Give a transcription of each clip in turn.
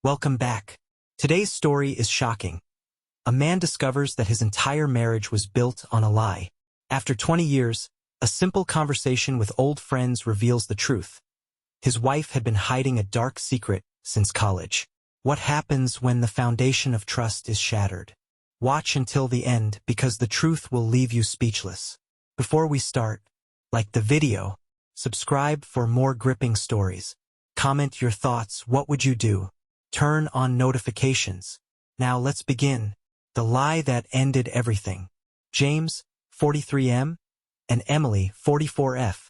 Welcome back. Today's story is shocking. A man discovers that his entire marriage was built on a lie. After 20 years, a simple conversation with old friends reveals the truth. His wife had been hiding a dark secret since college. What happens when the foundation of trust is shattered? Watch until the end because the truth will leave you speechless. Before we start, like the video, subscribe for more gripping stories. Comment your thoughts. What would you do? Turn on notifications. Now let's begin. The lie that ended everything. James, 43M, and Emily, 44F,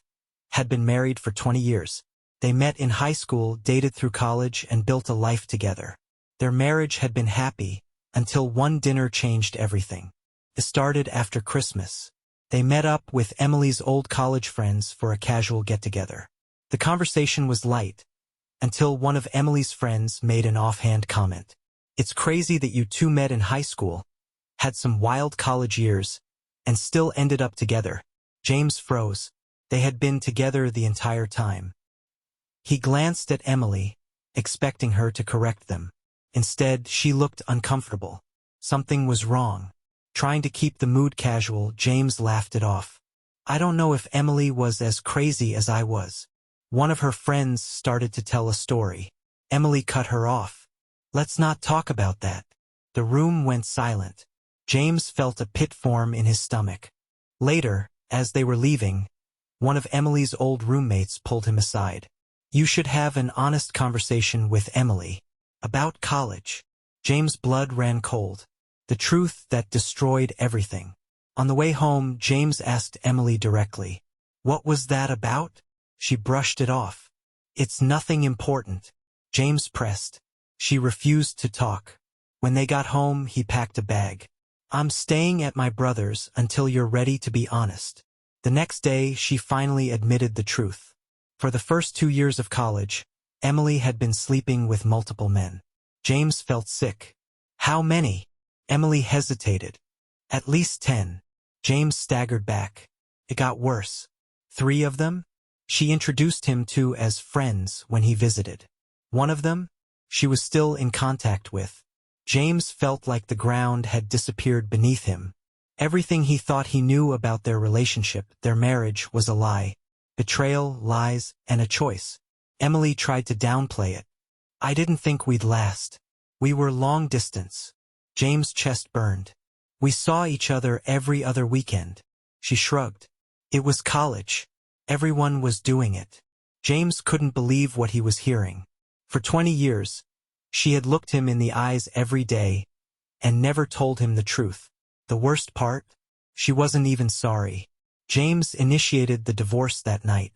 had been married for 20 years. They met in high school, dated through college, and built a life together. Their marriage had been happy until one dinner changed everything. It started after Christmas. They met up with Emily's old college friends for a casual get-together. The conversation was light, until one of Emily's friends made an offhand comment. "It's crazy that you two met in high school, had some wild college years, and still ended up together." James froze. They had been together the entire time. He glanced at Emily, expecting her to correct them. Instead, she looked uncomfortable. Something was wrong. Trying to keep the mood casual, James laughed it off. "I don't know if Emily was as crazy as I was." One of her friends started to tell a story. Emily cut her off. "Let's not talk about that." The room went silent. James felt a pit form in his stomach. Later, as they were leaving, one of Emily's old roommates pulled him aside. "You should have an honest conversation with Emily about college." James' blood ran cold. The truth that destroyed everything. On the way home, James asked Emily directly, "What was that about?" She brushed it off. "It's nothing important." James pressed. She refused to talk. When they got home, he packed a bag. "I'm staying at my brother's until you're ready to be honest." The next day, she finally admitted the truth. For the first 2 years of college, Emily had been sleeping with multiple men. James felt sick. "How many?" Emily hesitated. "At least 10. James staggered back. It got worse. 3 of them? She introduced him to as friends when he visited. One of them, she was still in contact with. James felt like the ground had disappeared beneath him. Everything he thought he knew about their relationship, their marriage, was a lie. Betrayal, lies, and a choice. Emily tried to downplay it. "I didn't think we'd last. We were long distance." James' chest burned. "We saw each other every other weekend." She shrugged. "It was college. Everyone was doing it." James couldn't believe what he was hearing. For 20 years, she had looked him in the eyes every day and never told him the truth. The worst part? She wasn't even sorry. James initiated the divorce that night.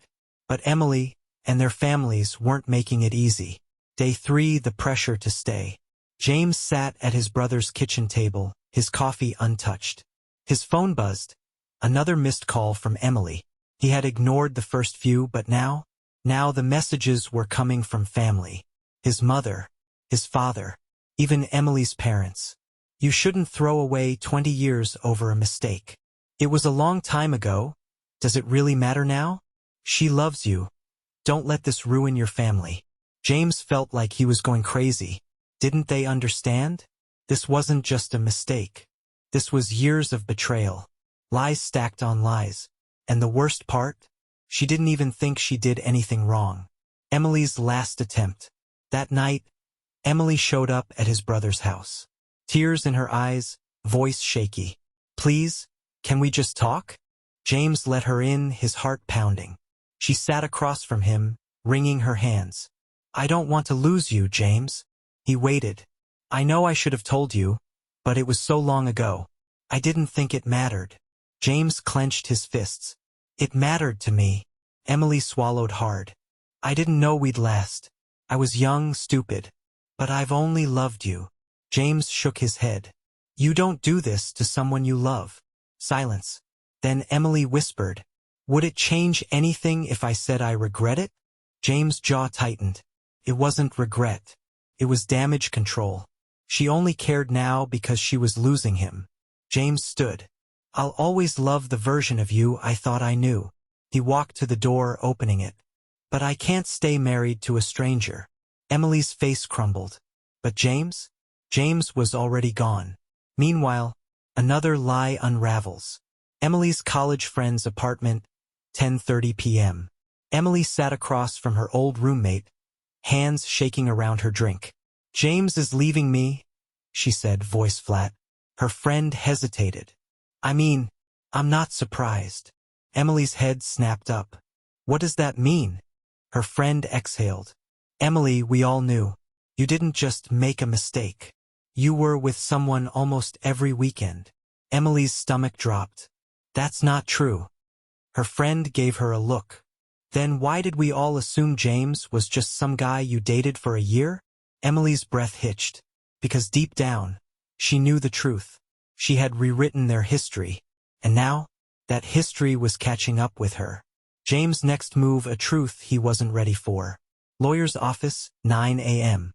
But Emily and their families weren't making it easy. Day 3, the pressure to stay. James sat at his brother's kitchen table, his coffee untouched. His phone buzzed. Another missed call from Emily. He had ignored the first few, but now the messages were coming from family. His mother, his father, even Emily's parents. "You shouldn't throw away 20 years over a mistake. It was a long time ago. Does it really matter now? She loves you. Don't let this ruin your family." James felt like he was going crazy. Didn't they understand? This wasn't just a mistake. This was years of betrayal. Lies stacked on lies. And the worst part? She didn't even think she did anything wrong. Emily's last attempt. That night, Emily showed up at his brother's house. Tears in her eyes, voice shaky. "Please, can we just talk?" James let her in, his heart pounding. She sat across from him, wringing her hands. "I don't want to lose you, James." He waited. "I know I should have told you, but it was so long ago. I didn't think it mattered." James clenched his fists. "It mattered to me." Emily swallowed hard. "I didn't know we'd last. I was young, stupid. But I've only loved you." James shook his head. "You don't do this to someone you love." Silence. Then Emily whispered, "Would it change anything if I said I regret it?" James' jaw tightened. It wasn't regret. It was damage control. She only cared now because she was losing him. James stood. "I'll always love the version of you I thought I knew." He walked to the door, opening it. "But I can't stay married to a stranger." Emily's face crumbled. But James? James was already gone. Meanwhile, another lie unravels. Emily's college friend's apartment, 10:30 p.m. Emily sat across from her old roommate, hands shaking around her drink. "James is leaving me," she said, voice flat. Her friend hesitated. "I mean, I'm not surprised." Emily's head snapped up. "What does that mean?" Her friend exhaled. "Emily, we all knew. You didn't just make a mistake. You were with someone almost every weekend." Emily's stomach dropped. "That's not true." Her friend gave her a look. "Then why did we all assume James was just some guy you dated for a year?" Emily's breath hitched. Because deep down, she knew the truth. She had rewritten their history. And now, that history was catching up with her. James' next move, a truth he wasn't ready for. Lawyer's office, 9 a.m.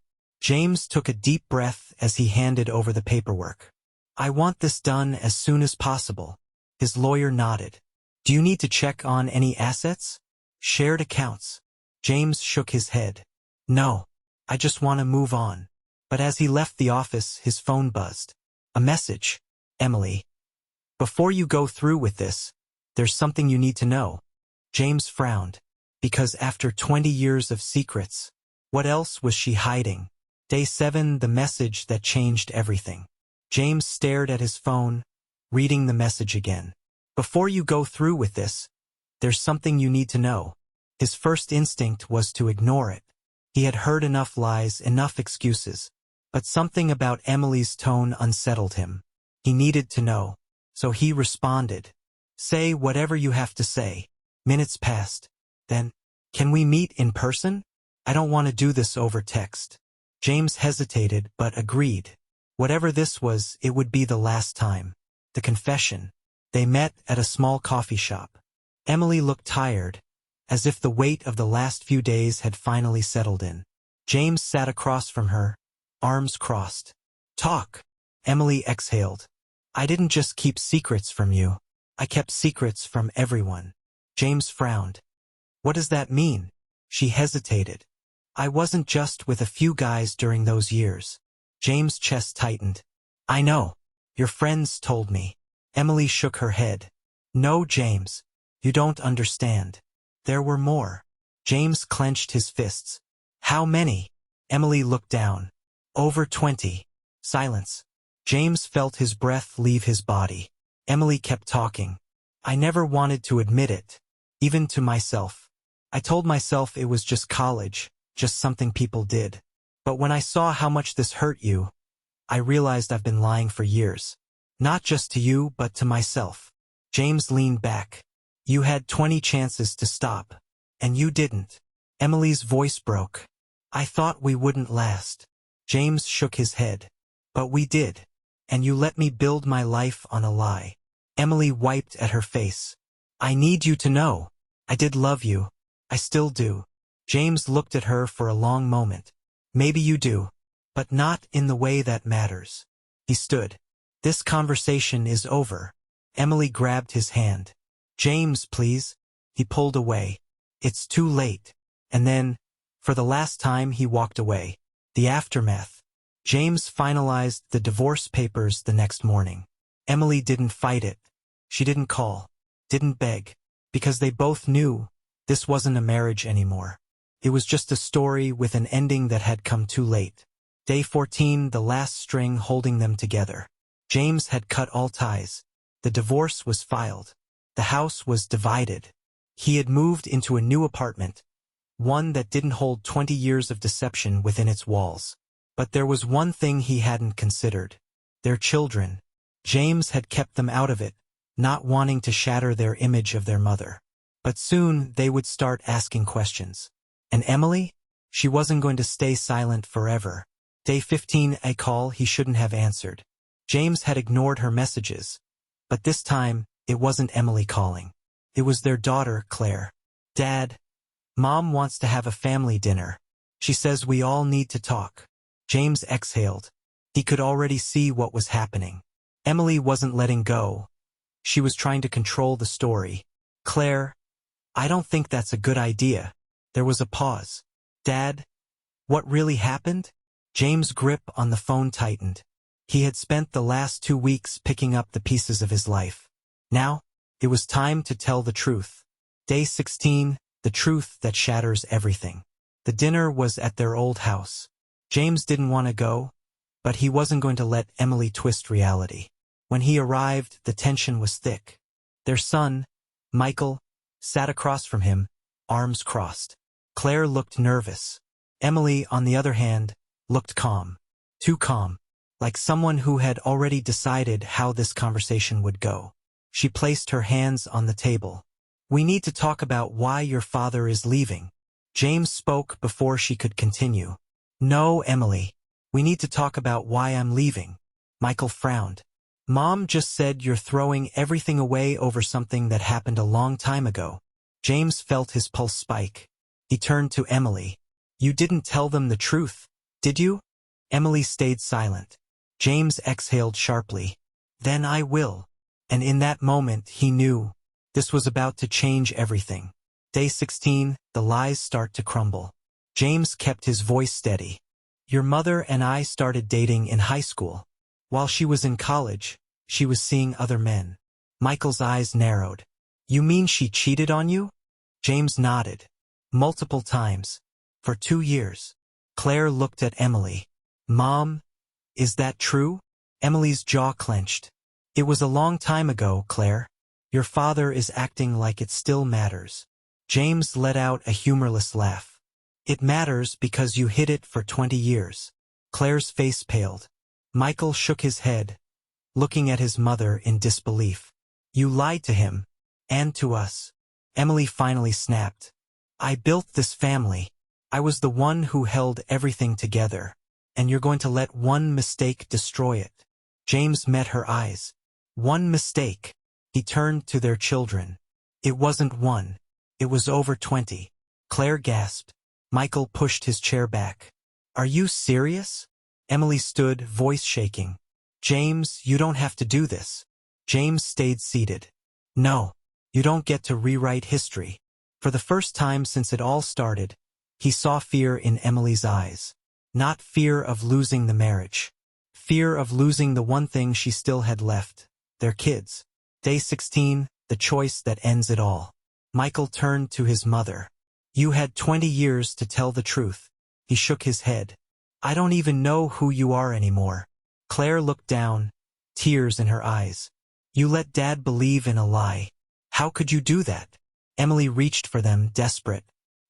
James took a deep breath as he handed over the paperwork. "I want this done as soon as possible." His lawyer nodded. "Do you need to check on any assets? Shared accounts?" James shook his head. "No, I just want to move on." But as he left the office, his phone buzzed. A message. "Emily, before you go through with this, there's something you need to know." James frowned. Because after 20 years of secrets, what else was she hiding? Day 7, the message that changed everything. James stared at his phone, reading the message again. "Before you go through with this, there's something you need to know." His first instinct was to ignore it. He had heard enough lies, enough excuses. But something about Emily's tone unsettled him. He needed to know. So he responded. "Say whatever you have to say." Minutes passed. Then, "Can we meet in person? I don't want to do this over text." James hesitated but agreed. Whatever this was, it would be the last time. The confession. They met at a small coffee shop. Emily looked tired, as if the weight of the last few days had finally settled in. James sat across from her, arms crossed. "Talk." Emily exhaled. "I didn't just keep secrets from you. I kept secrets from everyone." James frowned. "What does that mean?" She hesitated. "I wasn't just with a few guys during those years." James' chest tightened. "I know. Your friends told me." Emily shook her head. "No, James. You don't understand. There were more." James clenched his fists. "How many?" Emily looked down. "Over 20. Silence. James felt his breath leave his body. Emily kept talking. "I never wanted to admit it, even to myself. I told myself it was just college, just something people did. But when I saw how much this hurt you, I realized I've been lying for years. Not just to you, but to myself." James leaned back. "You had 20 chances to stop, and you didn't." Emily's voice broke. "I thought we wouldn't last." James shook his head. "But we did. And you let me build my life on a lie." Emily wiped at her face. "I need you to know. I did love you. I still do." James looked at her for a long moment. "Maybe you do, but not in the way that matters." He stood. "This conversation is over." Emily grabbed his hand. "James, please." He pulled away. "It's too late." And then, for the last time, he walked away. The aftermath. James finalized the divorce papers the next morning. Emily didn't fight it. She didn't call, didn't beg, because they both knew this wasn't a marriage anymore. It was just a story with an ending that had come too late. Day 14, the last string holding them together. James had cut all ties. The divorce was filed. The house was divided. He had moved into a new apartment, one that didn't hold 20 years of deception within its walls. But there was one thing he hadn't considered. Their children. James had kept them out of it, not wanting to shatter their image of their mother. But soon they would start asking questions. And Emily? She wasn't going to stay silent forever. Day 15, a call he shouldn't have answered. James had ignored her messages. But this time, it wasn't Emily calling. It was their daughter, Claire. "Dad, Mom wants to have a family dinner. She says we all need to talk." James exhaled. He could already see what was happening. Emily wasn't letting go. She was trying to control the story. "Claire, I don't think that's a good idea." There was a pause. "Dad, what really happened?" James' grip on the phone tightened. He had spent the last 2 weeks picking up the pieces of his life. Now, it was time to tell the truth. Day 16, the truth that shatters everything. The dinner was at their old house. James didn't want to go, but he wasn't going to let Emily twist reality. When he arrived, the tension was thick. Their son, Michael, sat across from him, arms crossed. Claire looked nervous. Emily, on the other hand, looked calm. Too calm. Like someone who had already decided how this conversation would go. She placed her hands on the table. "We need to talk about why your father is leaving." James spoke before she could continue. "No, Emily. We need to talk about why I'm leaving." Michael frowned. "Mom just said you're throwing everything away over something that happened a long time ago." James felt his pulse spike. He turned to Emily. "You didn't tell them the truth, did you?" Emily stayed silent. James exhaled sharply. "Then I will." And in that moment he knew this was about to change everything. Day 16, the lies start to crumble. James kept his voice steady. "Your mother and I started dating in high school. While she was in college, she was seeing other men." Michael's eyes narrowed. "You mean she cheated on you?" James nodded. "Multiple times. For 2 years." Claire looked at Emily. "Mom, is that true?" Emily's jaw clenched. "It was a long time ago, Claire. Your father is acting like it still matters." James let out a humorless laugh. "It matters because you hid it for 20 years. Claire's face paled. Michael shook his head, looking at his mother in disbelief. "You lied to him. And to us." Emily finally snapped. "I built this family. I was the one who held everything together. And you're going to let one mistake destroy it." James met her eyes. "One mistake." He turned to their children. "It wasn't one. It was over 20. Claire gasped. Michael pushed his chair back. "Are you serious?" Emily stood, voice shaking. "James, you don't have to do this." James stayed seated. "No, you don't get to rewrite history." For the first time since it all started, he saw fear in Emily's eyes. Not fear of losing the marriage. Fear of losing the one thing she still had left, their kids. Day 16, the choice that ends it all. Michael turned to his mother. "You had 20 years to tell the truth." He shook his head. "I don't even know who you are anymore." Claire looked down, tears in her eyes. "You let Dad believe in a lie. How could you do that?" Emily reached for them, desperate.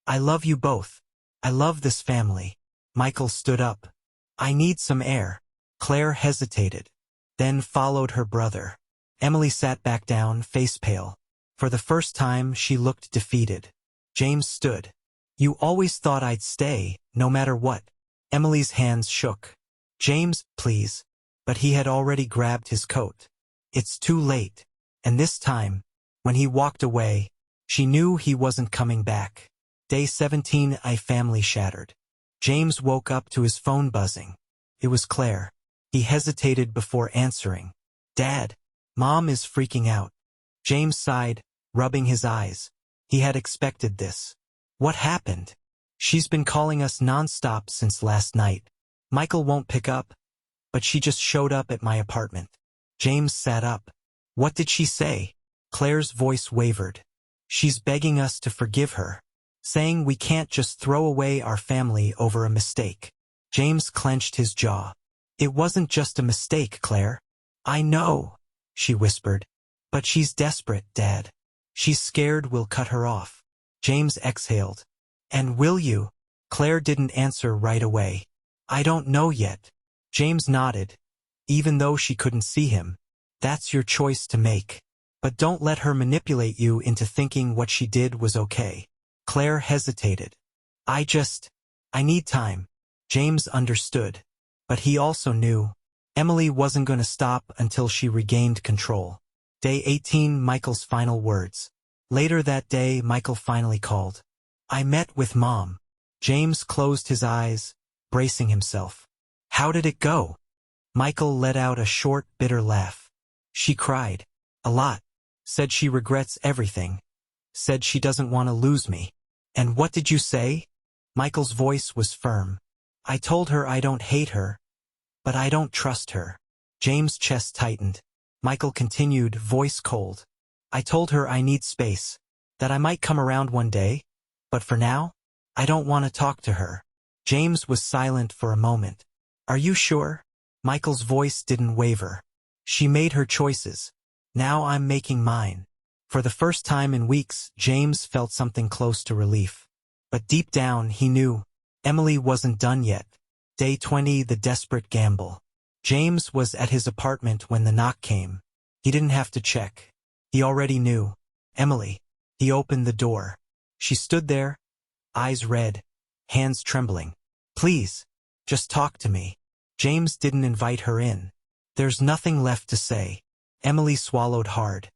"I love you both. I love this family." Michael stood up. "I need some air." Claire hesitated, then followed her brother. Emily sat back down, face pale. For the first time, she looked defeated. James stood. "You always thought I'd stay, no matter what." Emily's hands shook. "James, please." But he had already grabbed his coat. "It's too late." And this time, when he walked away, she knew he wasn't coming back. Day 17, a family shattered. James woke up to his phone buzzing. It was Claire. He hesitated before answering. "Dad, Mom is freaking out." James sighed, rubbing his eyes. He had expected this. "What happened?" "She's been calling us nonstop since last night. Michael won't pick up, but she just showed up at my apartment." James sat up. "What did she say?" Claire's voice wavered. "She's begging us to forgive her. Saying we can't just throw away our family over a mistake." James clenched his jaw. "It wasn't just a mistake, Claire." "I know," she whispered. "But she's desperate, Dad. She's scared we'll cut her off." James exhaled. "And will you?" Claire didn't answer right away. "I don't know yet." James nodded, even though she couldn't see him. "That's your choice to make. But don't let her manipulate you into thinking what she did was okay." Claire hesitated. I need time." James understood. But he also knew Emily wasn't going to stop until she regained control. Day 18, Michael's final words. Later that day, Michael finally called. "I met with Mom." James closed his eyes, bracing himself. "How did it go?" Michael let out a short, bitter laugh. "She cried. A lot. Said she regrets everything. Said she doesn't want to lose me." "And what did you say?" Michael's voice was firm. I told her I don't hate her, but I don't trust her. James' chest tightened. Michael continued, voice cold. I told her I need space, that I might come around one day, but for now, I don't want to talk to her. James was silent for a moment. Are you sure? Michael's voice didn't waver. She made her choices. Now I'm making mine. For the first time in weeks, James felt something close to relief. But deep down, he knew Emily wasn't done yet. Day 20, the desperate gamble. James was at his apartment when the knock came. He didn't have to check. He already knew. Emily. He opened the door. She stood there, eyes red, hands trembling. Please, just talk to me. James didn't invite her in. There's nothing left to say. Emily swallowed hard.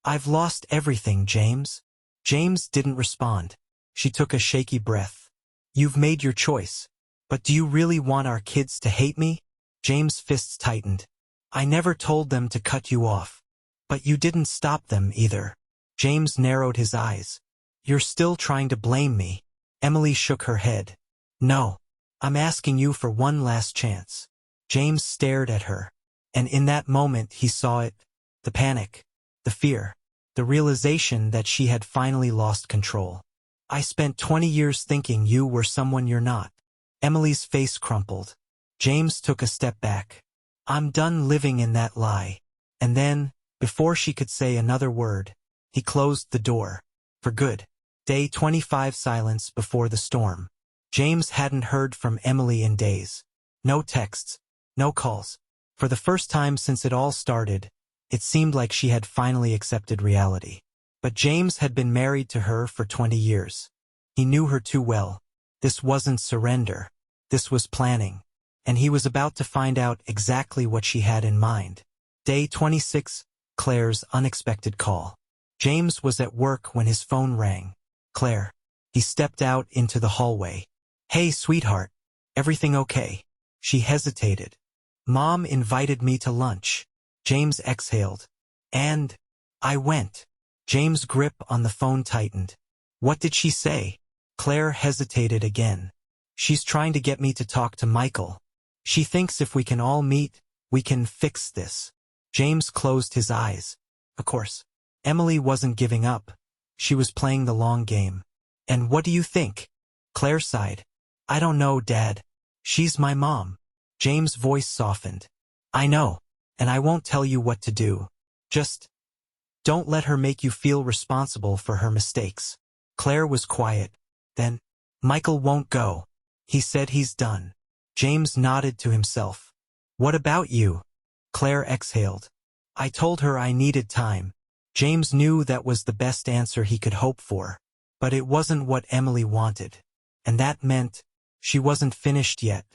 I've lost everything, James. James didn't respond. She took a shaky breath. You've made your choice. But do you really want our kids to hate me? James' fists tightened. I never told them to cut you off. But you didn't stop them either. James narrowed his eyes. You're still trying to blame me. Emily shook her head. No. I'm asking you for one last chance. James stared at her. And in that moment he saw it. The panic. The fear. The realization that she had finally lost control. I spent 20 years thinking you were someone you're not. Emily's face crumpled. James took a step back. I'm done living in that lie. And then, before she could say another word, he closed the door. For good. Day 25, silence before the storm. James hadn't heard from Emily in days. No texts. No calls. For the first time since it all started, it seemed like she had finally accepted reality. But James had been married to her for 20 years. He knew her too well. This wasn't surrender. This was planning. And he was about to find out exactly what she had in mind. Day 26, Claire's unexpected call. James was at work when his phone rang. Claire. He stepped out into the hallway. Hey, sweetheart. Everything okay? She hesitated. Mom invited me to lunch. James exhaled. And I went. James' grip on the phone tightened. What did she say? Claire hesitated again. She's trying to get me to talk to Michael. She thinks if we can all meet, we can fix this. James closed his eyes. Of course. Emily wasn't giving up. She was playing the long game. And what do you think? Claire sighed. I don't know, Dad. She's my mom. James' voice softened. I know. And I won't tell you what to do. Just don't let her make you feel responsible for her mistakes. Claire was quiet. Then, Michael won't go. He said he's done. James nodded to himself. What about you? Claire exhaled. I told her I needed time. James knew that was the best answer he could hope for. But it wasn't what Emily wanted. And that meant she wasn't finished yet.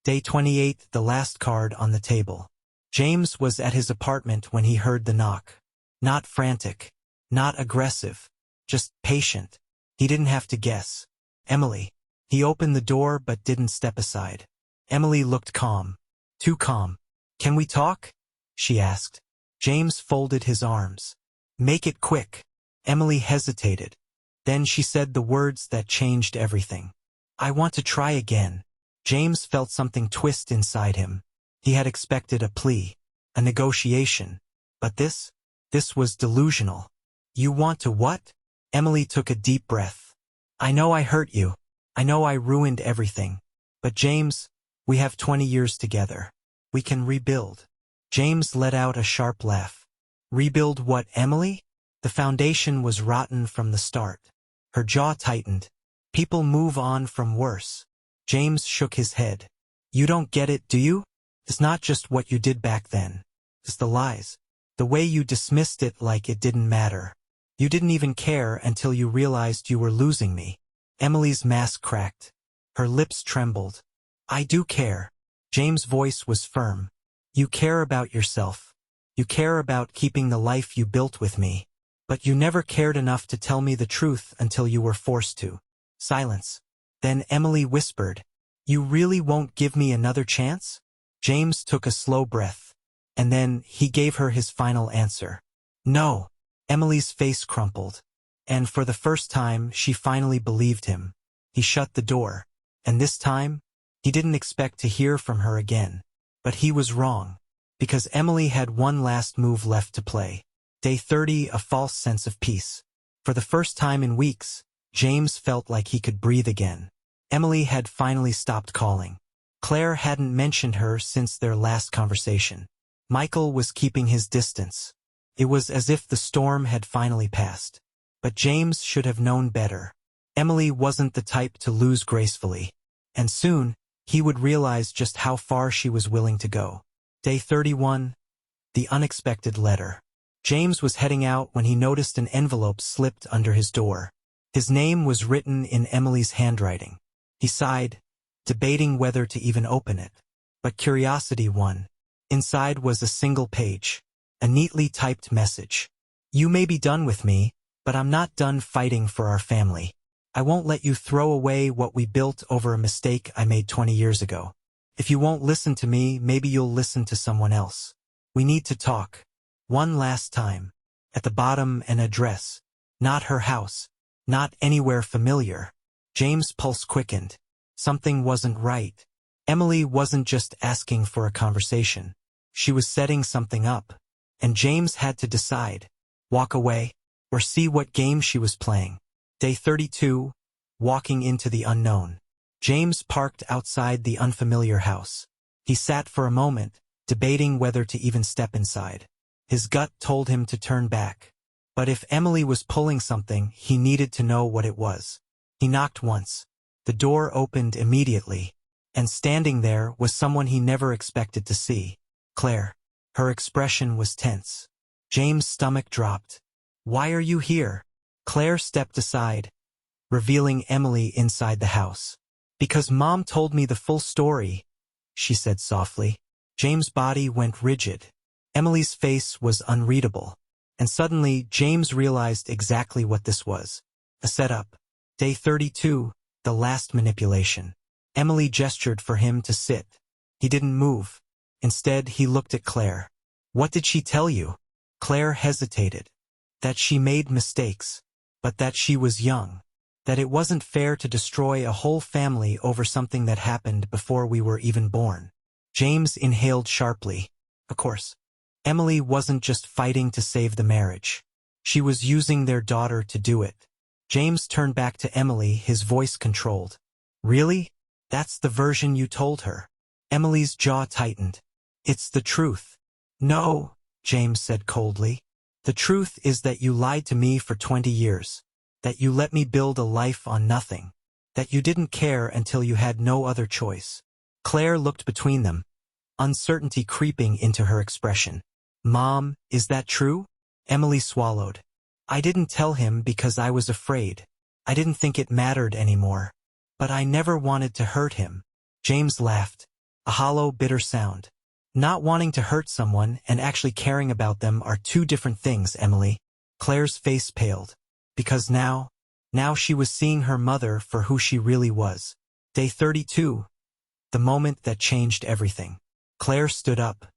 Day 28, the last card on the table. James was at his apartment when he heard the knock. Not frantic. Not aggressive. Just patient. He didn't have to guess. Emily. He opened the door but didn't step aside. Emily looked calm. Too calm. Can we talk? She asked. James folded his arms. Make it quick. Emily hesitated. Then she said the words that changed everything. I want to try again. James felt something twist inside him. He had expected a plea, a negotiation. But this was delusional. You want to what? Emily took a deep breath. I know I hurt you. I know I ruined everything. But James, we have 20 years together. We can rebuild. James let out a sharp laugh. Rebuild what, Emily? The foundation was rotten from the start. Her jaw tightened. People move on from worse. James shook his head. You don't get it, do you? It's not just what you did back then. It's the lies. The way you dismissed it like it didn't matter. You didn't even care until you realized you were losing me. Emily's mask cracked. Her lips trembled. I do care. James' voice was firm. You care about yourself. You care about keeping the life you built with me. But you never cared enough to tell me the truth until you were forced to. Silence. Then Emily whispered, You really won't give me another chance? James took a slow breath. And then he gave her his final answer. No. Emily's face crumpled. And for the first time, she finally believed him. He shut the door. And this time, He didn't expect to hear from her again. But he was wrong. Because Emily had one last move left to play. Day 30, a false sense of peace. For the first time in weeks, James felt like he could breathe again. Emily had finally stopped calling. Claire hadn't mentioned her since their last conversation. Michael was keeping his distance. It was as if the storm had finally passed. But James should have known better. Emily wasn't the type to lose gracefully. And soon, he would realize just how far she was willing to go. Day 31. The unexpected letter. James was heading out when he noticed an envelope slipped under his door. His name was written in Emily's handwriting. He sighed, debating whether to even open it. But curiosity won. Inside was a single page. A neatly typed message. You may be done with me, but I'm not done fighting for our family. I won't let you throw away what we built over a mistake I made 20 years ago. If you won't listen to me, maybe you'll listen to someone else. We need to talk. One last time. At the bottom, an address. Not her house. Not anywhere familiar. James' pulse quickened. Something wasn't right. Emily wasn't just asking for a conversation. She was setting something up. And James had to decide. Walk away, or see what game she was playing. Day 32. Walking into the unknown. James parked outside the unfamiliar house. He sat for a moment, debating whether to even step inside. His gut told him to turn back. But if Emily was pulling something, he needed to know what it was. He knocked once. The door opened immediately. And standing there was someone he never expected to see. Claire. Her expression was tense. James' stomach dropped. Why are you here? Claire stepped aside, revealing Emily inside the house. Because Mom told me the full story, she said softly. James' body went rigid. Emily's face was unreadable. And suddenly, James realized exactly what this was. A setup. Day 32, the last manipulation. Emily gestured for him to sit. He didn't move. Instead, he looked at Claire. What did she tell you? Claire hesitated. That she made mistakes. But that she was young. That it wasn't fair to destroy a whole family over something that happened before we were even born. James inhaled sharply. Of course. Emily wasn't just fighting to save the marriage. She was using their daughter to do it. James turned back to Emily, his voice controlled. Really? That's the version you told her? Emily's jaw tightened. It's the truth. No, James said coldly. The truth is that you lied to me for 20 years. That you let me build a life on nothing. That you didn't care until you had no other choice. Claire looked between them, uncertainty creeping into her expression. Mom, is that true? Emily swallowed. I didn't tell him because I was afraid. I didn't think it mattered anymore. But I never wanted to hurt him. James laughed. A hollow, bitter sound. Not wanting to hurt someone and actually caring about them are two different things, Emily. Claire's face paled. Because now she was seeing her mother for who she really was. Day 32. The moment that changed everything. Claire stood up.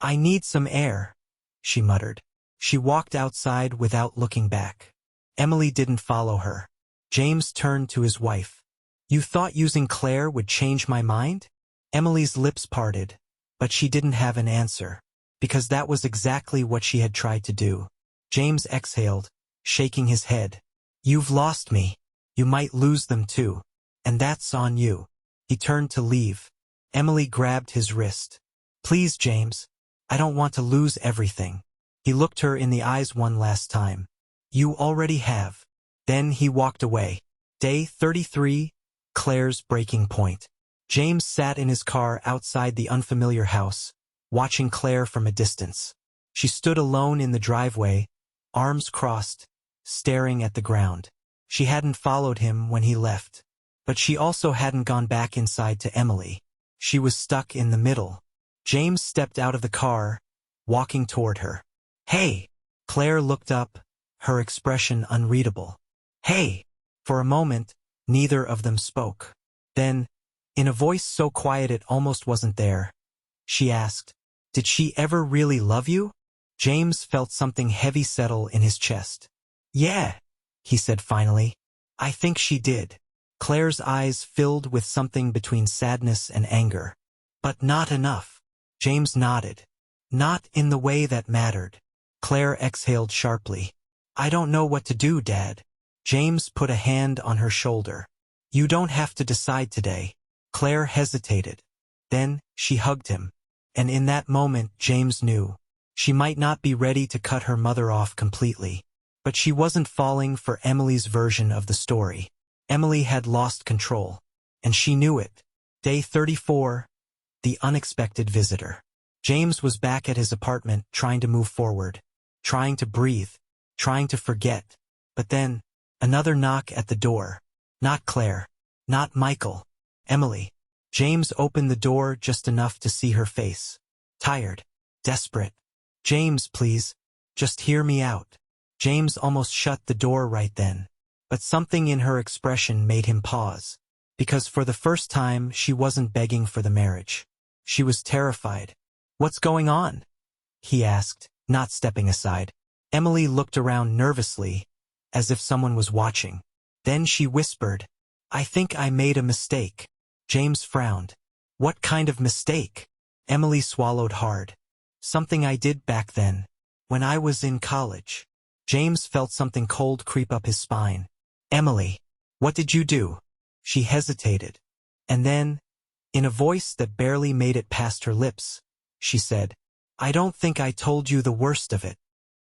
I need some air, she muttered. She walked outside without looking back. Emily didn't follow her. James turned to his wife. You thought using Claire would change my mind? Emily's lips parted, but she didn't have an answer, because that was exactly what she had tried to do. James exhaled, shaking his head. You've lost me. You might lose them too. And that's on you. He turned to leave. Emily grabbed his wrist. Please, James. I don't want to lose everything. He looked her in the eyes one last time. You already have. Then he walked away. Day 33, Claire's breaking point. James sat in his car outside the unfamiliar house, watching Claire from a distance. She stood alone in the driveway, arms crossed, staring at the ground. She hadn't followed him when he left. But she also hadn't gone back inside to Emily. She was stuck in the middle. James stepped out of the car, walking toward her. Hey! Claire looked up, her expression unreadable. Hey! For a moment, neither of them spoke. Then, in a voice so quiet it almost wasn't there, she asked, Did she ever really love you? James felt something heavy settle in his chest. Yeah, he said finally. I think she did. Claire's eyes filled with something between sadness and anger. But not enough. James nodded. Not in the way that mattered. Claire exhaled sharply. I don't know what to do, Dad. James put a hand on her shoulder. You don't have to decide today. Claire hesitated. Then, she hugged him. And in that moment, James knew. She might not be ready to cut her mother off completely. But she wasn't falling for Emily's version of the story. Emily had lost control. And she knew it. Day 34. The unexpected visitor. James was back at his apartment, trying to move forward. Trying to breathe. Trying to forget. But then, another knock at the door. Not Claire. Not Michael. Emily. James opened the door just enough to see her face. Tired. Desperate. James, please. Just hear me out. James almost shut the door right then. But something in her expression made him pause. Because for the first time, she wasn't begging for the marriage. She was terrified. What's going on? He asked, not stepping aside. Emily looked around nervously, as if someone was watching. Then she whispered, I think I made a mistake. James frowned. What kind of mistake? Emily swallowed hard. Something I did back then, when I was in college. James felt something cold creep up his spine. Emily, what did you do? She hesitated. And then, in a voice that barely made it past her lips, she said, I don't think I told you the worst of it.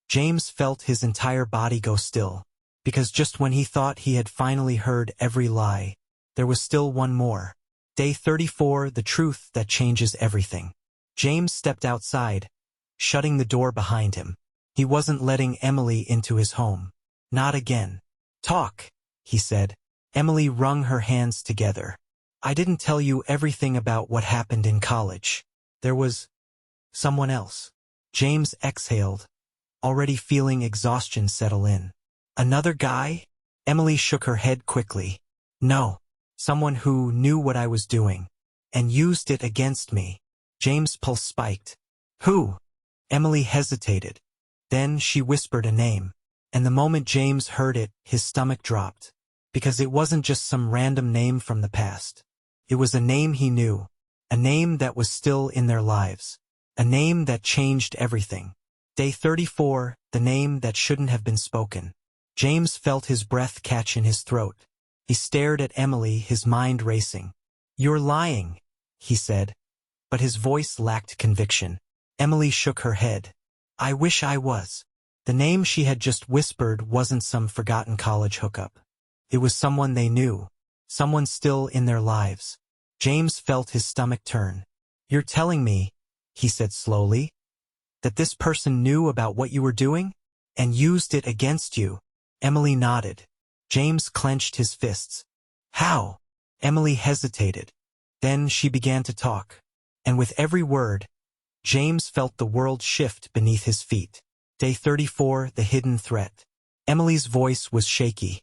James felt his entire body go still, because just when he thought he had finally heard every lie, there was still one more. Day 34, the truth that changes everything. James stepped outside, shutting the door behind him. He wasn't letting Emily into his home. Not again. Talk, he said. Emily wrung her hands together. I didn't tell you everything about what happened in college. There was someone else. James exhaled, already feeling exhaustion settle in. Another guy? Emily shook her head quickly. No. Someone who knew what I was doing, and used it against me. James' pulse spiked. Who? Emily hesitated. Then she whispered a name, and the moment James heard it, his stomach dropped. Because it wasn't just some random name from the past. It was a name he knew, a name that was still in their lives, a name that changed everything. Day 34, the name that shouldn't have been spoken. James felt his breath catch in his throat. He stared at Emily, his mind racing. You're lying, he said. But his voice lacked conviction. Emily shook her head. I wish I was. The name she had just whispered wasn't some forgotten college hookup. It was someone they knew. Someone still in their lives. James felt his stomach turn. You're telling me, he said slowly, that this person knew about what you were doing? And used it against you? Emily nodded. James clenched his fists. How? Emily hesitated. Then she began to talk. And with every word, James felt the world shift beneath his feet. Day 34, the hidden threat. Emily's voice was shaky.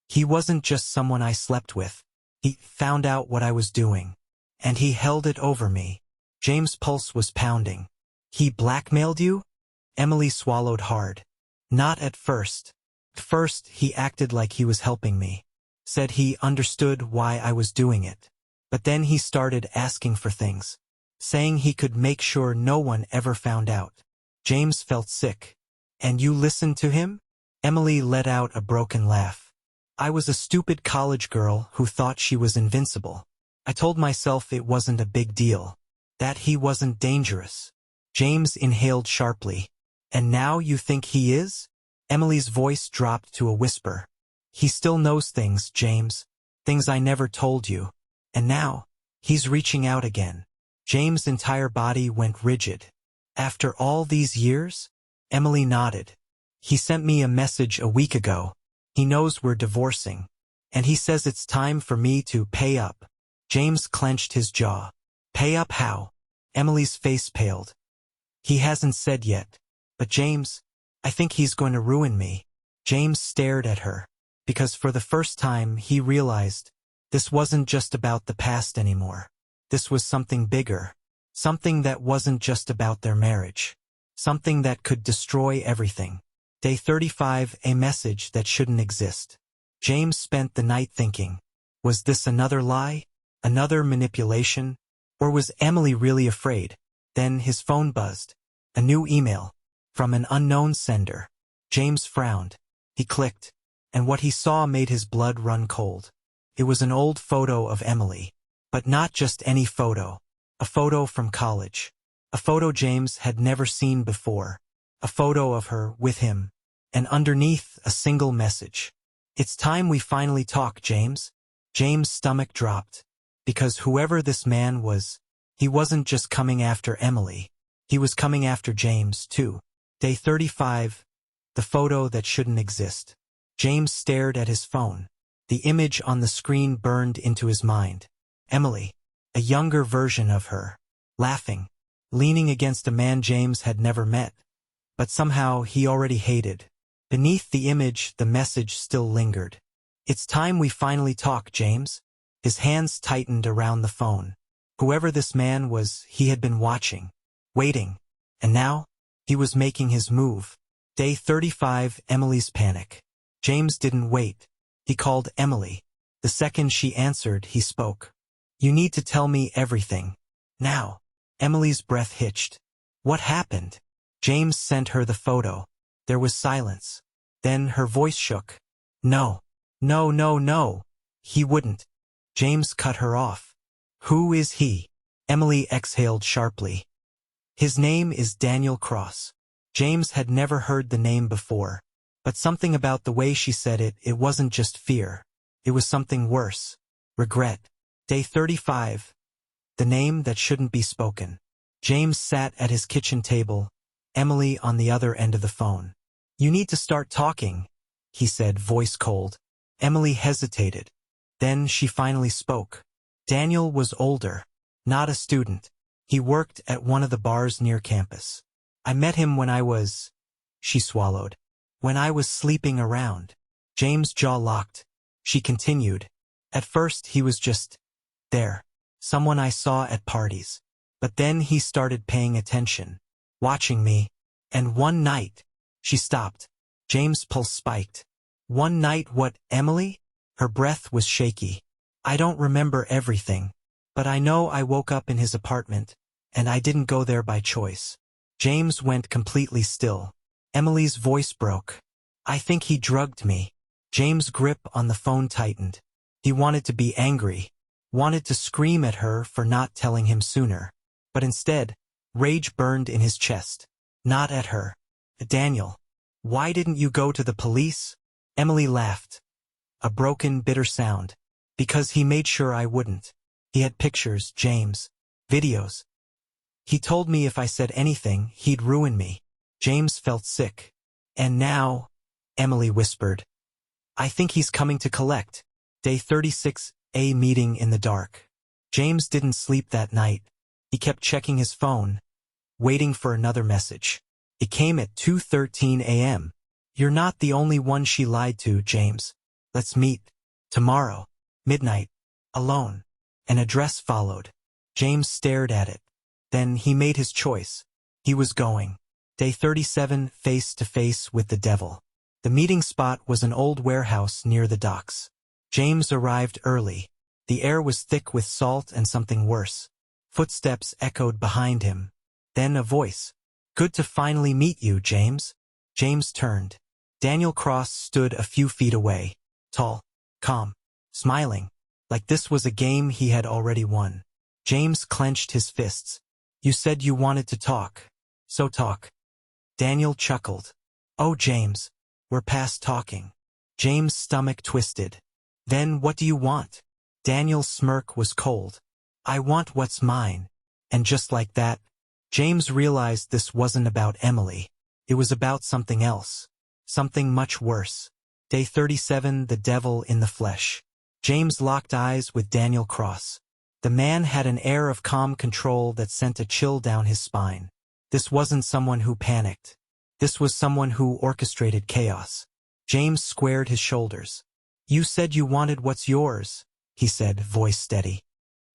He wasn't just someone I slept with. He found out what I was doing. And he held it over me. James' pulse was pounding. He blackmailed you? Emily swallowed hard. Not at first. First, he acted like he was helping me. Said he understood why I was doing it. But then he started asking for things. Saying he could make sure no one ever found out. James felt sick. And you listened to him? Emily let out a broken laugh. I was a stupid college girl who thought she was invincible. I told myself it wasn't a big deal. That he wasn't dangerous. James inhaled sharply. And now you think he is? Emily's voice dropped to a whisper. He still knows things, James. Things I never told you. And now, he's reaching out again. James' entire body went rigid. After all these years? Emily nodded. He sent me a message a week ago. He knows we're divorcing. And he says it's time for me to pay up. James clenched his jaw. Pay up how? Emily's face paled. He hasn't said yet. But James, I think he's going to ruin me. James stared at her. Because for the first time he realized this wasn't just about the past anymore. This was something bigger. Something that wasn't just about their marriage. Something that could destroy everything. Day 35, a message that shouldn't exist. James spent the night thinking. Was this another lie? Another manipulation? Or was Emily really afraid? Then his phone buzzed. A new email. From an unknown sender. James frowned. He clicked. And what he saw made his blood run cold. It was an old photo of Emily. But not just any photo. A photo from college. A photo James had never seen before. A photo of her with him. And underneath, a single message. It's time we finally talk, James. James' stomach dropped. Because whoever this man was, he wasn't just coming after Emily. He was coming after James, too. Day 35. The photo that shouldn't exist. James stared at his phone. The image on the screen burned into his mind. Emily. A younger version of her. Laughing. Leaning against a man James had never met. But somehow he already hated. Beneath the image, the message still lingered. It's time we finally talk, James. His hands tightened around the phone. Whoever this man was, he had been watching. Waiting. And now? He was making his move. Day 35, Emily's panic. James didn't wait. He called Emily. The second she answered, he spoke. You need to tell me everything. Now. Emily's breath hitched. What happened? James sent her the photo. There was silence. Then her voice shook. No. No, no, no. He wouldn't. James cut her off. Who is he? Emily exhaled sharply. His name is Daniel Cross. James had never heard the name before. But something about the way she said it, it wasn't just fear. It was something worse. Regret. Day 35. The name that shouldn't be spoken. James sat at his kitchen table, Emily on the other end of the phone. You need to start talking, he said, voice cold. Emily hesitated. Then she finally spoke. Daniel was older, not a student. He worked at one of the bars near campus. I met him when I was... She swallowed. When I was sleeping around. James' jaw locked. She continued. At first he was just... there. Someone I saw at parties. But then he started paying attention. Watching me. And one night... She stopped. James' pulse spiked. One night what, Emily? Her breath was shaky. I don't remember everything. But I know I woke up in his apartment. And I didn't go there by choice. James went completely still. Emily's voice broke. I think he drugged me. James' grip on the phone tightened. He wanted to be angry. Wanted to scream at her for not telling him sooner. But instead, rage burned in his chest. Not at her. Daniel. Why didn't you go to the police? Emily laughed. A broken, bitter sound. Because he made sure I wouldn't. He had pictures, James. Videos. He told me if I said anything, he'd ruin me. James felt sick. And now, Emily whispered. I think he's coming to collect. Day 36, a meeting in the dark. James didn't sleep that night. He kept checking his phone, waiting for another message. It came at 2:13 a.m. You're not the only one she lied to, James. Let's meet. Tomorrow. Midnight. Alone. An address followed. James stared at it. Then he made his choice. He was going. Day 37, face to face with the devil. The meeting spot was an old warehouse near the docks. James arrived early. The air was thick with salt and something worse. Footsteps echoed behind him. Then a voice. Good to finally meet you, James. James turned. Daniel Cross stood a few feet away. Tall. Calm. Smiling. Like this was a game he had already won. James clenched his fists. You said you wanted to talk. So talk. Daniel chuckled. Oh, James. We're past talking. James' stomach twisted. Then what do you want? Daniel's smirk was cold. I want what's mine. And just like that, James realized this wasn't about Emily. It was about something else. Something much worse. Day 37, the devil in the flesh. James locked eyes with Daniel Cross. The man had an air of calm control that sent a chill down his spine. This wasn't someone who panicked. This was someone who orchestrated chaos. James squared his shoulders. You said you wanted what's yours, he said, voice steady.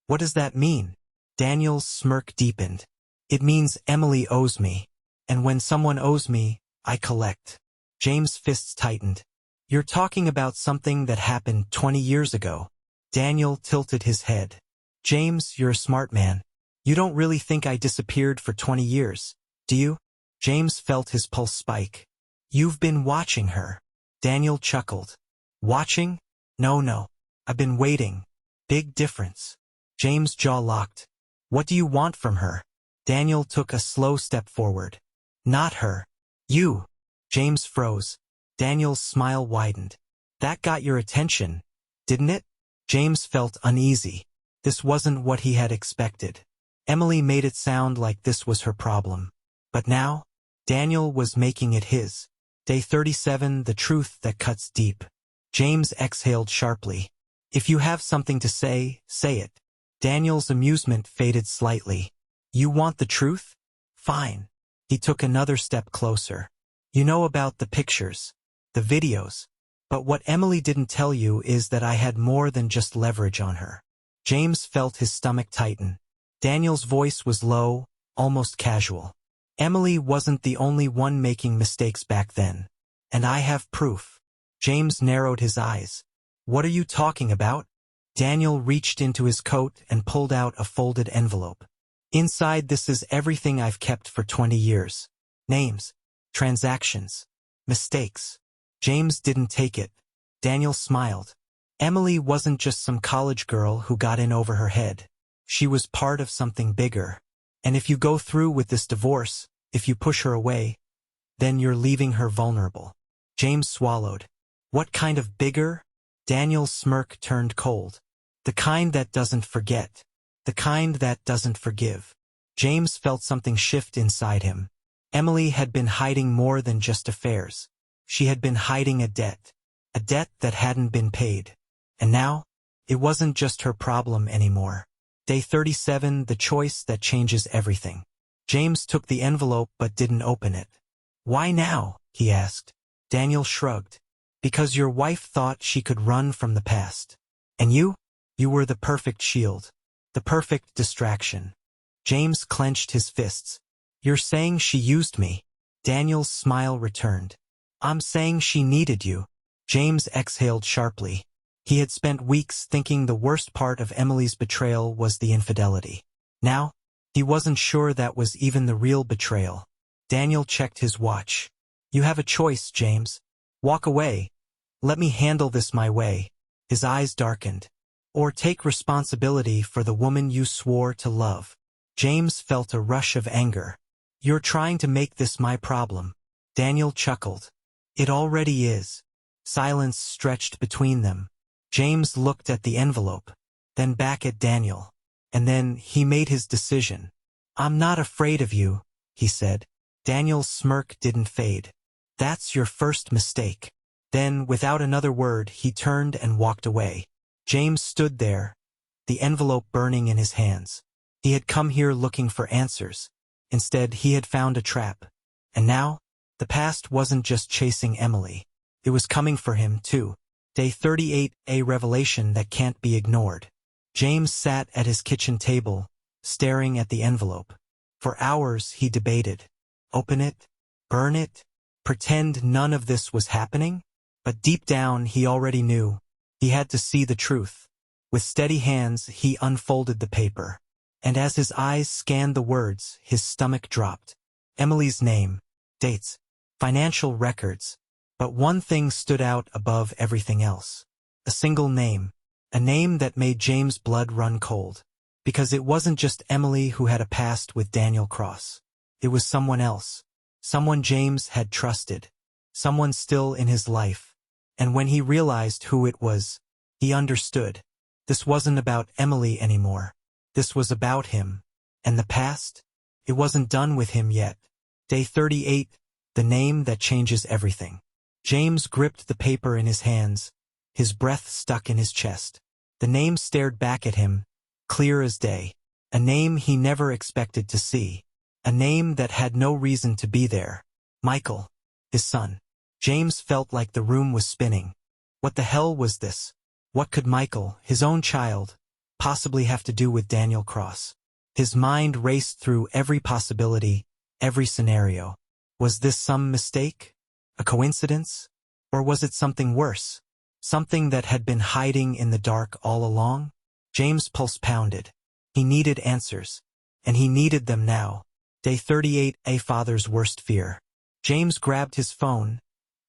What does that mean? Daniel's smirk deepened. It means Emily owes me. And when someone owes me, I collect. James' fists tightened. You're talking about something that happened 20 years ago. Daniel tilted his head. James, you're a smart man. You don't really think I disappeared for 20 years, do you? James felt his pulse spike. You've been watching her. Daniel chuckled. Watching? No. I've been waiting. Big difference. James' jaw locked. What do you want from her? Daniel took a slow step forward. Not her. You. James froze. Daniel's smile widened. That got your attention, didn't it? James felt uneasy. This wasn't what he had expected. Emily made it sound like this was her problem. But now, Daniel was making it his. Day 37, the truth that cuts deep. James exhaled sharply. If you have something to say, say it. Daniel's amusement faded slightly. You want the truth? Fine. He took another step closer. You know about the pictures, the videos. But what Emily didn't tell you is that I had more than just leverage on her. James felt his stomach tighten. Daniel's voice was low, almost casual. Emily wasn't the only one making mistakes back then. And I have proof. James narrowed his eyes. What are you talking about? Daniel reached into his coat and pulled out a folded envelope. Inside this is everything I've kept for 20 years. Names, transactions, mistakes. James didn't take it. Daniel smiled. Emily wasn't just some college girl who got in over her head. She was part of something bigger. And if you go through with this divorce, if you push her away, then you're leaving her vulnerable. James swallowed. What kind of bigger? Daniel's smirk turned cold. The kind that doesn't forget. The kind that doesn't forgive. James felt something shift inside him. Emily had been hiding more than just affairs. She had been hiding a debt that hadn't been paid. And now, it wasn't just her problem anymore. Day 37, the choice that changes everything. James took the envelope but didn't open it. Why now? He asked. Daniel shrugged. Because your wife thought she could run from the past. And you? You were the perfect shield. The perfect distraction. James clenched his fists. You're saying she used me? Daniel's smile returned. I'm saying she needed you. James exhaled sharply. He had spent weeks thinking the worst part of Emily's betrayal was the infidelity. Now, he wasn't sure that was even the real betrayal. Daniel checked his watch. You have a choice, James. Walk away. Let me handle this my way. His eyes darkened. Or take responsibility for the woman you swore to love. James felt a rush of anger. You're trying to make this my problem. Daniel chuckled. It already is. Silence stretched between them. James looked at the envelope, then back at Daniel. And then he made his decision. I'm not afraid of you, he said. Daniel's smirk didn't fade. That's your first mistake. Then, without another word, he turned and walked away. James stood there, the envelope burning in his hands. He had come here looking for answers. Instead, he had found a trap. And now, the past wasn't just chasing Emily. It was coming for him, too. Day 38, a revelation that can't be ignored. James sat at his kitchen table, staring at the envelope. For hours, he debated. Open it? Burn it? Pretend none of this was happening? But deep down, he already knew. He had to see the truth. With steady hands, he unfolded the paper. And as his eyes scanned the words, his stomach dropped. Emily's name, dates, financial records. But one thing stood out above everything else. A single name. A name that made James' blood run cold. Because it wasn't just Emily who had a past with Daniel Cross. It was someone else. Someone James had trusted. Someone still in his life. And when he realized who it was, he understood. This wasn't about Emily anymore. This was about him. And the past? It wasn't done with him yet. Day 38, the name that changes everything. James gripped the paper in his hands, his breath stuck in his chest. The name stared back at him, clear as day. A name he never expected to see. A name that had no reason to be there. Michael, his son. James felt like the room was spinning. What the hell was this? What could Michael, his own child, possibly have to do with Daniel Cross? His mind raced through every possibility, every scenario. Was this some mistake? A coincidence? Or was it something worse? Something that had been hiding in the dark all along? James' pulse pounded. He needed answers. And he needed them now. Day 38, a father's worst fear. James grabbed his phone,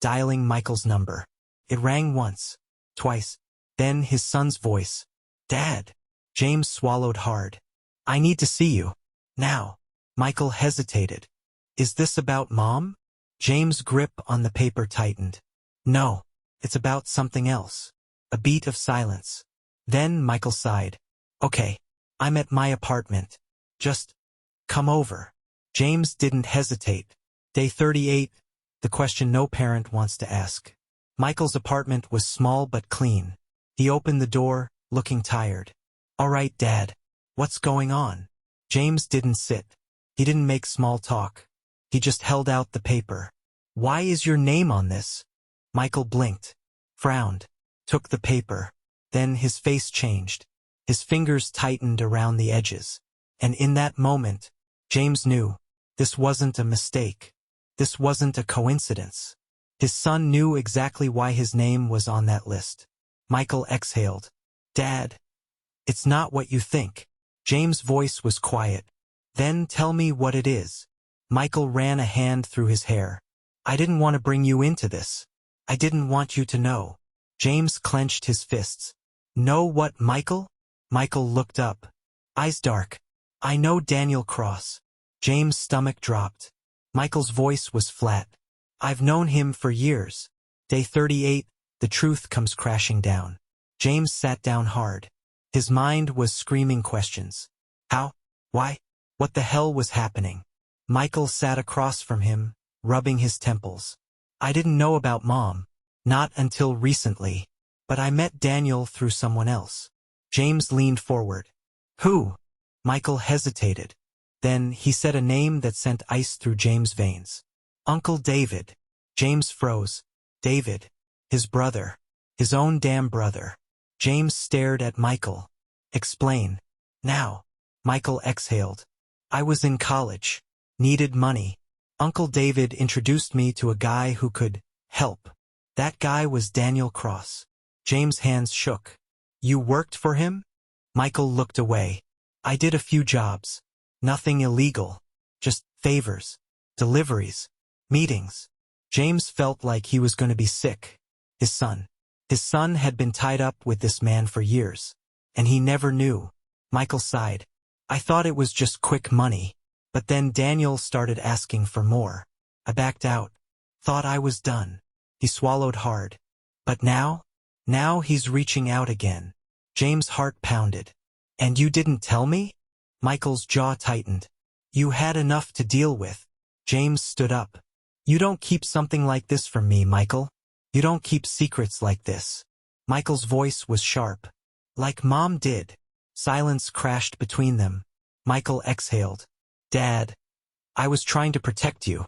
dialing Michael's number. It rang once, twice, then his son's voice. Dad. James swallowed hard. I need to see you. Now. Michael hesitated. Is this about Mom? James' grip on the paper tightened. No. It's about something else. A beat of silence. Then Michael sighed. Okay. I'm at my apartment. Just come over. James didn't hesitate. Day 38, the question no parent wants to ask. Michael's apartment was small but clean. He opened the door, looking tired. All right, Dad. What's going on? James didn't sit. He didn't make small talk. He just held out the paper. Why is your name on this? Michael blinked, frowned, took the paper. Then his face changed. His fingers tightened around the edges. And in that moment, James knew. This wasn't a mistake. This wasn't a coincidence. His son knew exactly why his name was on that list. Michael exhaled. Dad. It's not what you think. James' voice was quiet. Then tell me what it is. Michael ran a hand through his hair. I didn't want to bring you into this. I didn't want you to know. James clenched his fists. Know what, Michael? Michael looked up. Eyes dark. I know Daniel Cross. James' stomach dropped. Michael's voice was flat. I've known him for years. Day 38, the truth comes crashing down. James sat down hard. His mind was screaming questions. How? Why? What the hell was happening? Michael sat across from him, rubbing his temples. I didn't know about Mom. Not until recently. But I met Daniel through someone else. James leaned forward. Who? Michael hesitated. Then he said a name that sent ice through James' veins. Uncle David. James froze. David. His brother. His own damn brother. James stared at Michael. Explain. Now. Michael exhaled. I was in college. Needed money. Uncle David introduced me to a guy who could help. That guy was Daniel Cross. James' hands shook. You worked for him? Michael looked away. I did a few jobs. Nothing illegal. Just favors. Deliveries. Meetings. James felt like he was going to be sick. His son. His son had been tied up with this man for years. And he never knew. Michael sighed. I thought it was just quick money. But then Daniel started asking for more. I backed out. Thought I was done. He swallowed hard. But now? Now he's reaching out again. James' heart pounded. And you didn't tell me? Michael's jaw tightened. You had enough to deal with. James stood up. You don't keep something like this from me, Michael. You don't keep secrets like this. Michael's voice was sharp. Like Mom did. Silence crashed between them. Michael exhaled. Dad. I was trying to protect you.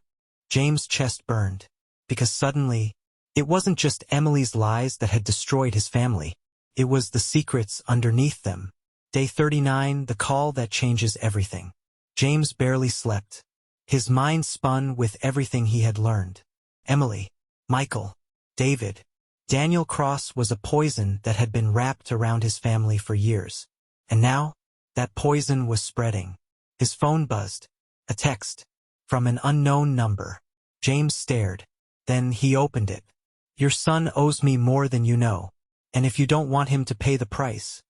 James' chest burned. Because suddenly, it wasn't just Emily's lies that had destroyed his family. It was the secrets underneath them. Day 39, the call that changes everything. James barely slept. His mind spun with everything he had learned. Emily, Michael, David. Daniel Cross was a poison that had been wrapped around his family for years. And now, that poison was spreading. His phone buzzed. A text. From an unknown number. James stared. Then he opened it. Your son owes me more than you know. And if you don't want him to pay the price,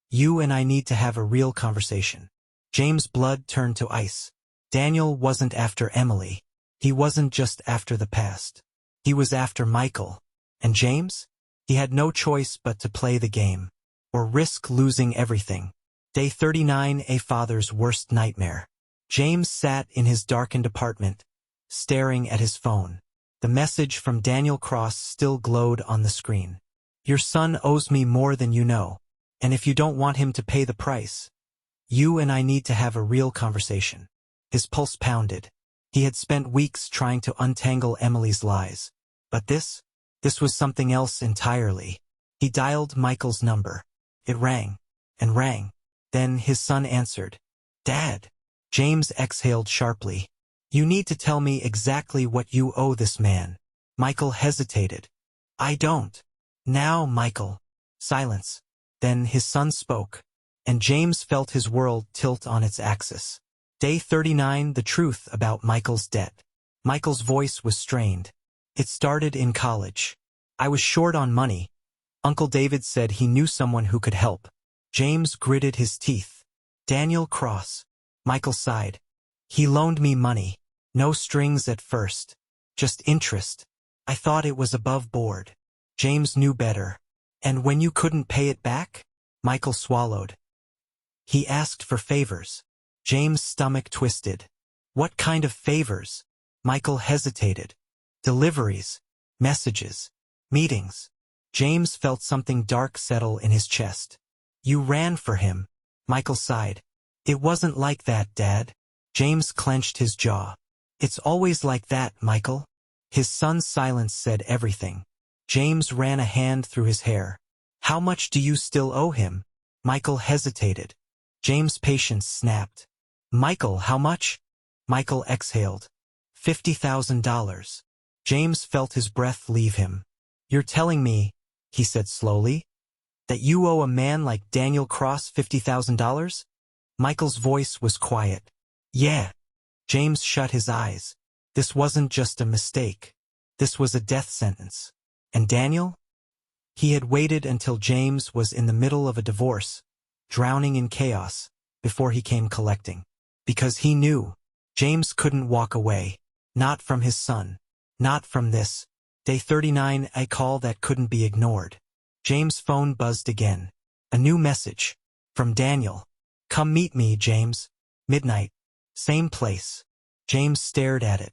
you and I need to have a real conversation. James' blood turned to ice. Daniel wasn't after Emily. He wasn't just after the past. He was after Michael. And James? He had no choice but to play the game. Or risk losing everything. Day 39, a father's worst nightmare. James sat in his darkened apartment, staring at his phone. The message from Daniel Cross still glowed on the screen. Your son owes me more than you know. And if you don't want him to pay the price, you and I need to have a real conversation. His pulse pounded. He had spent weeks trying to untangle Emily's lies. But this was something else entirely. He dialed Michael's number. It rang. And rang. Then his son answered. Dad. James exhaled sharply. You need to tell me exactly what you owe this man. Michael hesitated. I don't. Now, Michael. Silence. Then his son spoke, and James felt his world tilt on its axis. Day 39, the truth about Michael's debt. Michael's voice was strained. It started in college. I was short on money. Uncle David said he knew someone who could help. James gritted his teeth. Daniel Cross. Michael sighed. He loaned me money. No strings at first. Just interest. I thought it was above board. James knew better. And when you couldn't pay it back? Michael swallowed. He asked for favors. James' stomach twisted. What kind of favors? Michael hesitated. Deliveries. Messages. Meetings. James felt something dark settle in his chest. You ran for him. Michael sighed. It wasn't like that, Dad. James clenched his jaw. It's always like that, Michael. His son's silence said everything. James ran a hand through his hair. How much do you still owe him? Michael hesitated. James' patience snapped. Michael, how much? Michael exhaled. $50,000. James felt his breath leave him. You're telling me, he said slowly, that you owe a man like Daniel Cross $50,000? Michael's voice was quiet. Yeah. James shut his eyes. This wasn't just a mistake. This was a death sentence. And Daniel? He had waited until James was in the middle of a divorce, drowning in chaos, before he came collecting. Because he knew. James couldn't walk away. Not from his son. Not from this. Day 39, a call that couldn't be ignored. James' phone buzzed again. A new message. From Daniel. Come meet me, James. Midnight. Same place. James stared at it.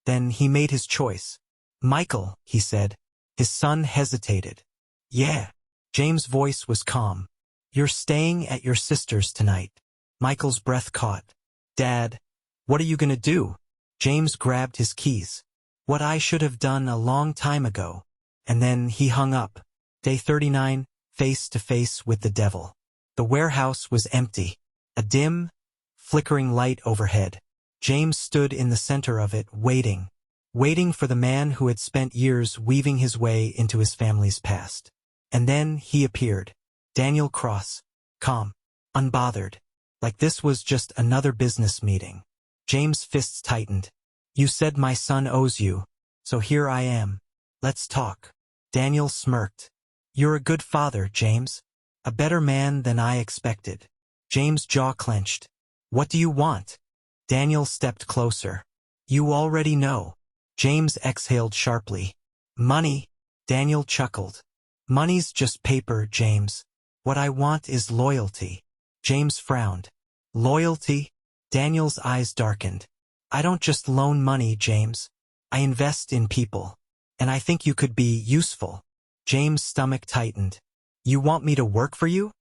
Then he made his choice. Michael, he said. His son hesitated. Yeah. James' voice was calm. You're staying at your sister's tonight. Michael's breath caught. Dad, what are you gonna do? James grabbed his keys. What I should have done a long time ago. And then he hung up. Day 39, face to face with the devil. The warehouse was empty. A dim, flickering light overhead. James stood in the center of it, waiting. Waiting for the man who had spent years weaving his way into his family's past. And then he appeared. Daniel Cross. Calm. Unbothered. Like this was just another business meeting. James' fists tightened. You said my son owes you, so here I am. Let's talk. Daniel smirked. You're a good father, James. A better man than I expected. James' jaw clenched. What do you want? Daniel stepped closer. You already know. James exhaled sharply. Money. Daniel chuckled. Money's just paper, James. What I want is loyalty. James frowned. Loyalty? Daniel's eyes darkened. I don't just loan money, James. I invest in people. And I think you could be useful. James' stomach tightened. You want me to work for you?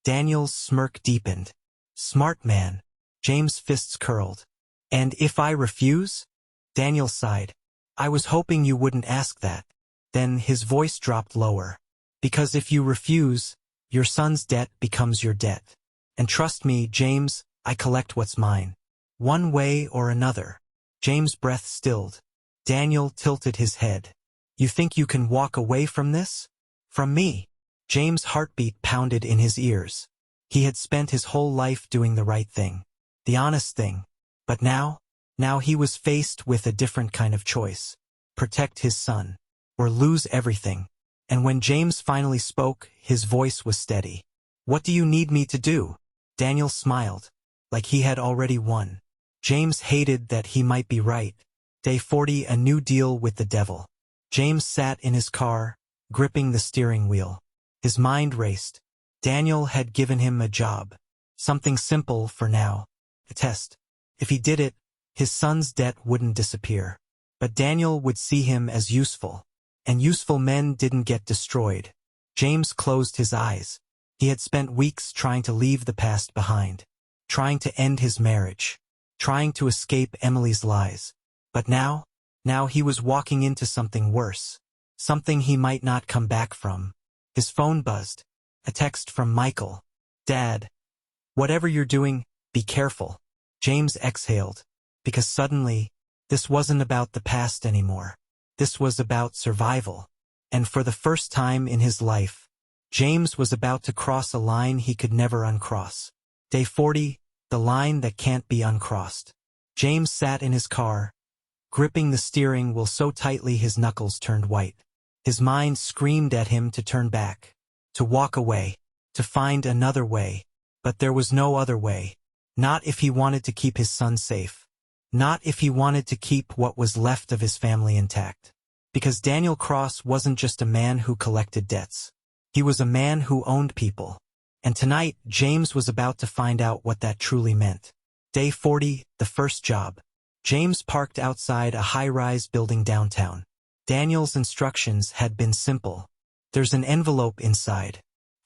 Daniel's smirk deepened. Smart man. James' fists curled. And if I refuse? Daniel sighed. I was hoping you wouldn't ask that. Then his voice dropped lower. Because if you refuse, your son's debt becomes your debt. And trust me, James, I collect what's mine. One way or another. James' breath stilled. Daniel tilted his head. You think you can walk away from this? From me? James' heartbeat pounded in his ears. He had spent his whole life doing the right thing. The honest thing. But now he was faced with a different kind of choice. Protect his son. Or lose everything. And when James finally spoke, his voice was steady. What do you need me to do? Daniel smiled. Like he had already won. James hated that he might be right. Day 40, a new deal with the devil. James sat in his car, gripping the steering wheel. His mind raced. Daniel had given him a job. Something simple for now. A test. If he did it, his son's debt wouldn't disappear. But Daniel would see him as useful. And useful men didn't get destroyed. James closed his eyes. He had spent weeks trying to leave the past behind. Trying to end his marriage. Trying to escape Emily's lies. But now he was walking into something worse. Something he might not come back from. His phone buzzed. A text from Michael. Dad. Whatever you're doing, be careful. James exhaled. Because suddenly, this wasn't about the past anymore. This was about survival. And for the first time in his life, James was about to cross a line he could never uncross. Day 40, the line that can't be uncrossed. James sat in his car, gripping the steering wheel so tightly his knuckles turned white. His mind screamed at him to turn back, to walk away, to find another way. But there was no other way. Not if he wanted to keep his son safe. Not if he wanted to keep what was left of his family intact. Because Daniel Cross wasn't just a man who collected debts. He was a man who owned people. And tonight, James was about to find out what that truly meant. Day 40, the first job. James parked outside a high-rise building downtown. Daniel's instructions had been simple. There's an envelope inside.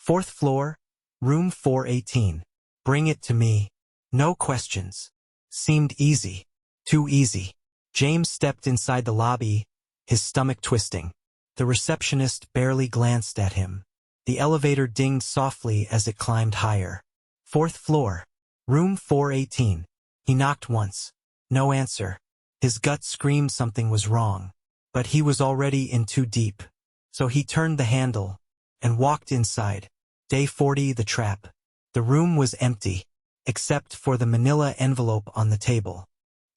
4th floor, room 418. Bring it to me. No questions. Seemed easy. Too easy. James stepped inside the lobby, his stomach twisting. The receptionist barely glanced at him. The elevator dinged softly as it climbed higher. 4th floor. Room 418. He knocked once. No answer. His gut screamed something was wrong. But he was already in too deep. So he turned the handle and walked inside. Day 40, the trap. The room was empty, except for the manila envelope on the table.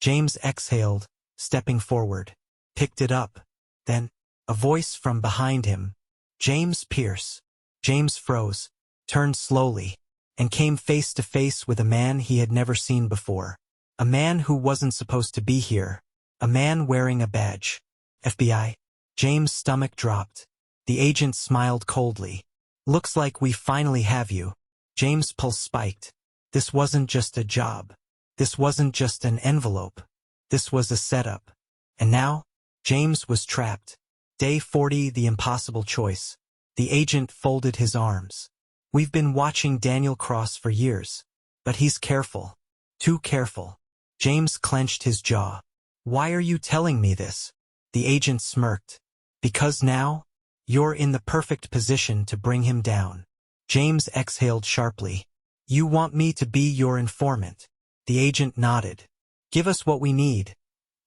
James exhaled, stepping forward. Picked it up. Then, a voice from behind him. James Pierce. James froze, turned slowly, and came face to face with a man he had never seen before. A man who wasn't supposed to be here. A man wearing a badge. FBI. James' stomach dropped. The agent smiled coldly. Looks like we finally have you. James' pulse spiked. This wasn't just a job. This wasn't just an envelope. This was a setup. And now, James was trapped. Day 40, the impossible choice. The agent folded his arms. We've been watching Daniel Cross for years. But he's careful. Too careful. James clenched his jaw. Why are you telling me this? The agent smirked. Because now, you're in the perfect position to bring him down. James exhaled sharply. You want me to be your informant? The agent nodded. Give us what we need,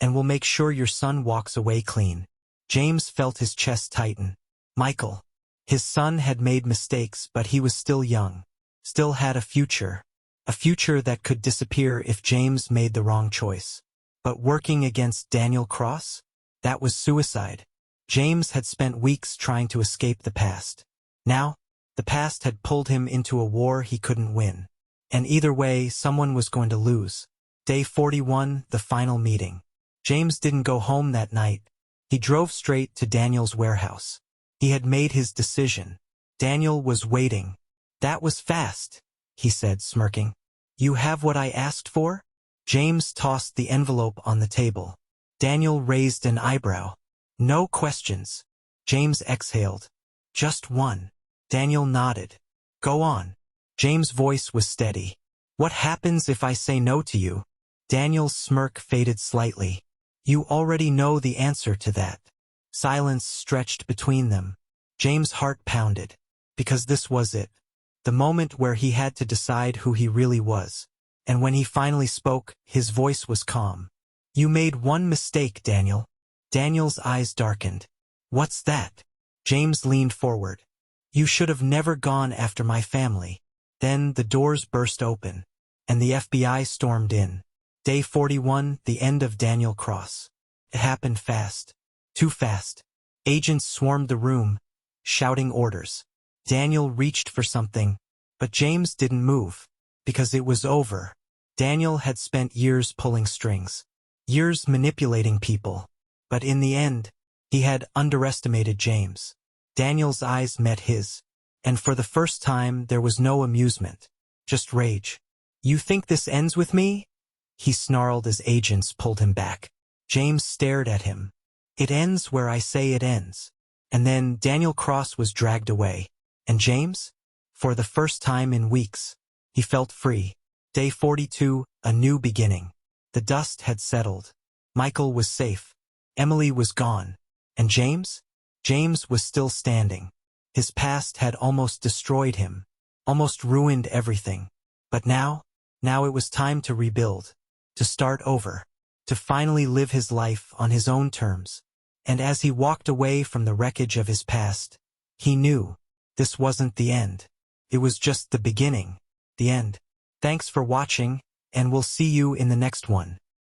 and we'll make sure your son walks away clean. James felt his chest tighten. Michael. His son had made mistakes, but he was still young. Still had a future. A future that could disappear if James made the wrong choice. But working against Daniel Cross? That was suicide. James had spent weeks trying to escape the past. Now, the past had pulled him into a war he couldn't win. And either way, someone was going to lose. Day 41, the final meeting. James didn't go home that night. He drove straight to Daniel's warehouse. He had made his decision. Daniel was waiting. That was fast, he said, smirking. You have what I asked for? James tossed the envelope on the table. Daniel raised an eyebrow. No questions. James exhaled. Just one. Daniel nodded. Go on. James' voice was steady. What happens if I say no to you? Daniel's smirk faded slightly. You already know the answer to that. Silence stretched between them. James' heart pounded. Because this was it. The moment where he had to decide who he really was. And when he finally spoke, his voice was calm. You made one mistake, Daniel. Daniel's eyes darkened. What's that? James leaned forward. You should have never gone after my family. Then the doors burst open, and the FBI stormed in. Day 41, the end of Daniel Cross. It happened fast. Too fast. Agents swarmed the room, shouting orders. Daniel reached for something, but James didn't move, because it was over. Daniel had spent years pulling strings. Years manipulating people. But in the end, he had underestimated James. Daniel's eyes met his. And for the first time, there was no amusement. Just rage. You think this ends with me? He snarled as agents pulled him back. James stared at him. It ends where I say it ends. And then Daniel Cross was dragged away. And James? For the first time in weeks, he felt free. Day 42, a new beginning. The dust had settled. Michael was safe. Emily was gone. And James? James was still standing. His past had almost destroyed him. Almost ruined everything. But now it was time to rebuild. To start over. To finally live his life on his own terms. And as he walked away from the wreckage of his past, he knew this wasn't the end. It was just the beginning. The end. Thanks for watching, and we'll see you in the next one.